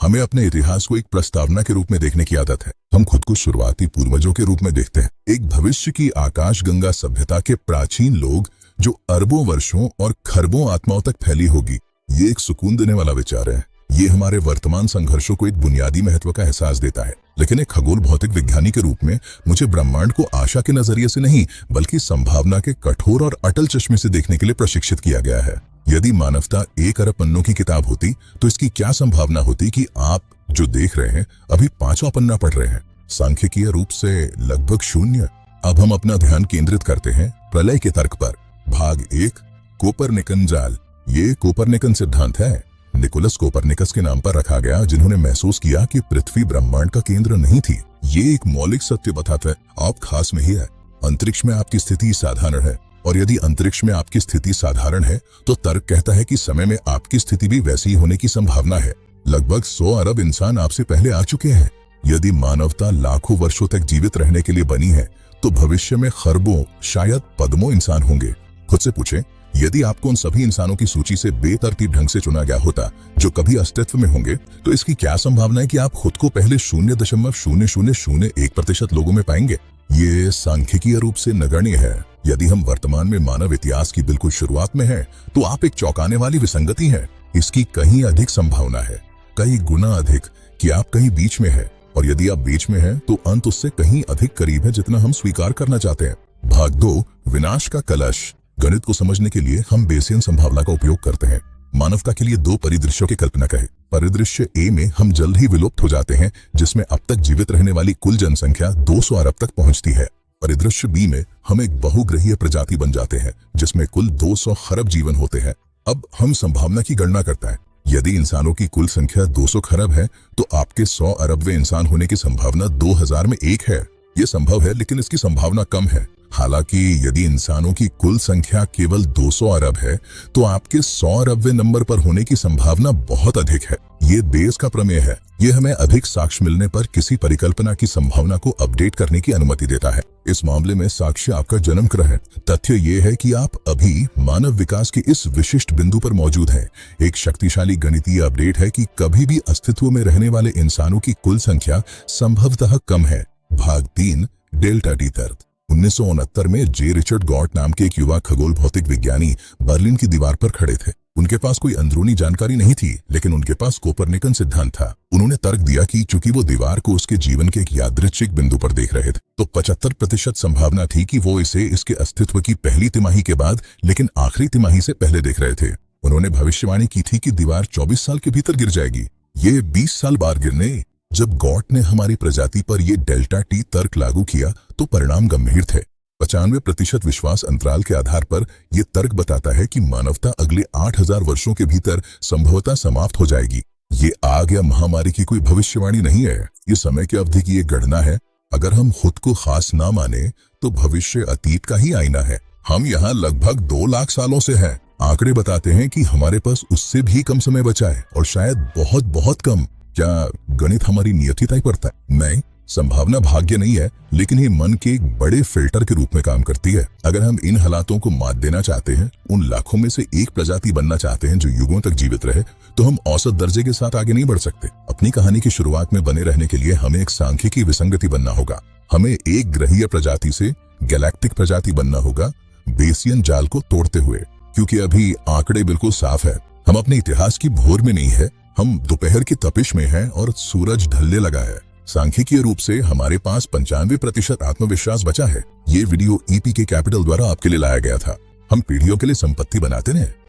हमें अपने इतिहास को एक प्रस्तावना के रूप में देखने की आदत है। हम खुद को शुरुआती पूर्वजों के रूप में देखते हैं, एक भविष्य की आकाशगंगा सभ्यता के प्राचीन लोग जो अरबों वर्षों और खरबों आत्माओं तक फैली होगी। ये एक सुकून देने वाला विचार है। ये हमारे वर्तमान संघर्षों को एक बुनियादी महत्व का एहसास देता है। लेकिन एक खगोल भौतिक विज्ञानी के रूप में मुझे ब्रह्मांड को आशा के नजरिए से नहीं बल्कि संभावना के कठोर और अटल चश्मे से देखने के लिए प्रशिक्षित किया गया है। यदि मानवता 1 अरब पन्नों की किताब होती तो इसकी क्या संभावना होती कि आप जो देख रहे हैं अभी 5वां पन्ना पढ़ रहे हैं। सांख्यिकीय रूप से लगभग 0। अब हम अपना ध्यान केंद्रित करते हैं प्रलय के तर्क पर। भाग 1, कोपरनिकन जाल। ये कोपरनिकन सिद्धांत है, निकोलस कोपरनिकस के नाम पर रखा गया, जिन्होंने महसूस किया कि पृथ्वी ब्रह्मांड का केंद्र नहीं थी। ये एक मौलिक सत्य बताता है, आप खास में ही है। अंतरिक्ष में आपकी स्थिति साधारण है, और यदि अंतरिक्ष में आपकी स्थिति साधारण है तो तर्क कहता है कि समय में आपकी स्थिति भी वैसी ही होने की संभावना है। लगभग 100 अरब इंसान आपसे पहले आ चुके हैं। यदि मानवता लाखों वर्षों तक जीवित रहने के लिए बनी है तो भविष्य में खरबों, शायद पद्मों इंसान होंगे। खुद से पूछें, यदि आपको उन सभी इंसानों की सूची से बेतरतीब ढंग से चुना गया होता जो कभी अस्तित्व में होंगे, तो इसकी क्या संभावना है कि आप खुद को पहले 0.0001% लोगों में पाएंगे। ये सांख्यिकीय रूप से नगण्य है। यदि हम वर्तमान में मानव इतिहास की बिल्कुल शुरुआत में हैं, तो आप एक चौंकाने वाली विसंगति है। इसकी कहीं अधिक संभावना है, कई गुना अधिक, कि आप कहीं बीच में हैं, और यदि आप बीच में हैं तो अंत उससे कहीं अधिक करीब है जितना हम स्वीकार करना चाहते हैं। भाग 2, विनाश का कलश। गणित को समझने के लिए हम बेसियन संभावना का उपयोग करते हैं। मानवता के लिए 2 परिदृश्यों की कल्पना करें। परिदृश्य ए में हम जल्द ही विलुप्त हो जाते हैं, जिसमें अब तक जीवित रहने वाली कुल जनसंख्या 200 अरब तक पहुंचती है। परिदृश्य बी में हम एक बहुग्रहीय प्रजाति बन जाते हैं, जिसमें कुल 200 खरब जीवन होते हैं। अब हम संभावना की गणना करता है। यदि इंसानों की कुल संख्या 200 खरब है तो आपके 100 अरबवें इंसान होने की संभावना 2000 में 1 है। यह संभव है, लेकिन इसकी संभावना कम है। हालांकि यदि इंसानों की कुल संख्या केवल 200 अरब है तो आपके 100 अरबवें नंबर पर होने की संभावना बहुत अधिक है। ये बेस का प्रमेय है। ये हमें अधिक साक्ष्य मिलने पर किसी परिकल्पना की संभावना को अपडेट करने की अनुमति देता है। इस मामले में साक्ष्य आपका जन्म ग्रह है। तथ्य ये है कि आप अभी मानव विकास के इस विशिष्ट बिंदु पर मौजूद हैं। एक शक्तिशाली गणितीय अपडेट है कि कभी भी अस्तित्व में रहने वाले इंसानों की कुल संख्या संभवतः कम है। भाग 3, डेल्टा टी तर्क। 1969 में जे रिचर्ड गॉट नाम के एक युवा खगोल भौतिक विज्ञानी बर्लिन की दीवार पर खड़े थे। उनके पास कोई अंदरूनी जानकारी नहीं थी, लेकिन उनके पास कोपरनिकन सिद्धांत था। उन्होंने तर्क दिया कि चूंकि वो दीवार को उसके जीवन के एक यादृच्छिक बिंदु पर देख रहे थे, तो 75% संभावना थी कि वो इसे इसके अस्तित्व की पहली तिमाही के बाद, लेकिन आखिरी तिमाही से पहले देख रहे थे। उन्होंने भविष्यवाणी की थी कि दीवार 24 साल के भीतर गिर जाएगी। ये 20 साल बाद गिरने। जब गॉट ने हमारी प्रजाति पर यह डेल्टा टी तर्क लागू किया तो परिणाम गंभीर थे। 95% विश्वास अंतराल के आधार पर यह तर्क बताता है कि मानवता अगले 8000 वर्षों के भीतर संभवतः समाप्त हो जाएगी। ये आग या महामारी की कोई भविष्यवाणी नहीं है, ये समय की अवधि की एक गणना है। अगर हम खुद को खास ना माने तो भविष्य अतीत का ही आईना है। हम यहाँ लगभग 2 लाख सालों से हैं। आंकड़े बताते हैं कि हमारे पास उससे भी कम समय बचा है, और शायद बहुत बहुत कम। क्या गणित हमारी नियति तय करता है? नहीं। संभावना भाग्य नहीं है, लेकिन ये मन के एक बड़े फिल्टर के रूप में काम करती है। अगर हम इन हालातों को मात देना चाहते हैं, उन लाखों में से एक प्रजाति बनना चाहते हैं जो युगों तक जीवित रहे, तो हम औसत दर्जे के साथ आगे नहीं बढ़ सकते। अपनी कहानी की शुरुआत में बने रहने के लिए हमें एक सांख्यिकी विसंगति बनना होगा। हमें एक ग्रहीय प्रजाति से गैलेक्टिक प्रजाति बनना होगा, बेसियन जाल को तोड़ते हुए। क्योंकि अभी आंकड़े बिल्कुल साफ है। हम अपने इतिहास की भोर में नहीं है, हम दोपहर की तपिश में हैं और सूरज ढलने लगा है। सांख्यिकीय रूप से हमारे पास 95% आत्मविश्वास बचा है। ये वीडियो ईपीके कैपिटल द्वारा आपके लिए लाया गया था। हम पीढ़ियों के लिए संपत्ति बनाते हैं,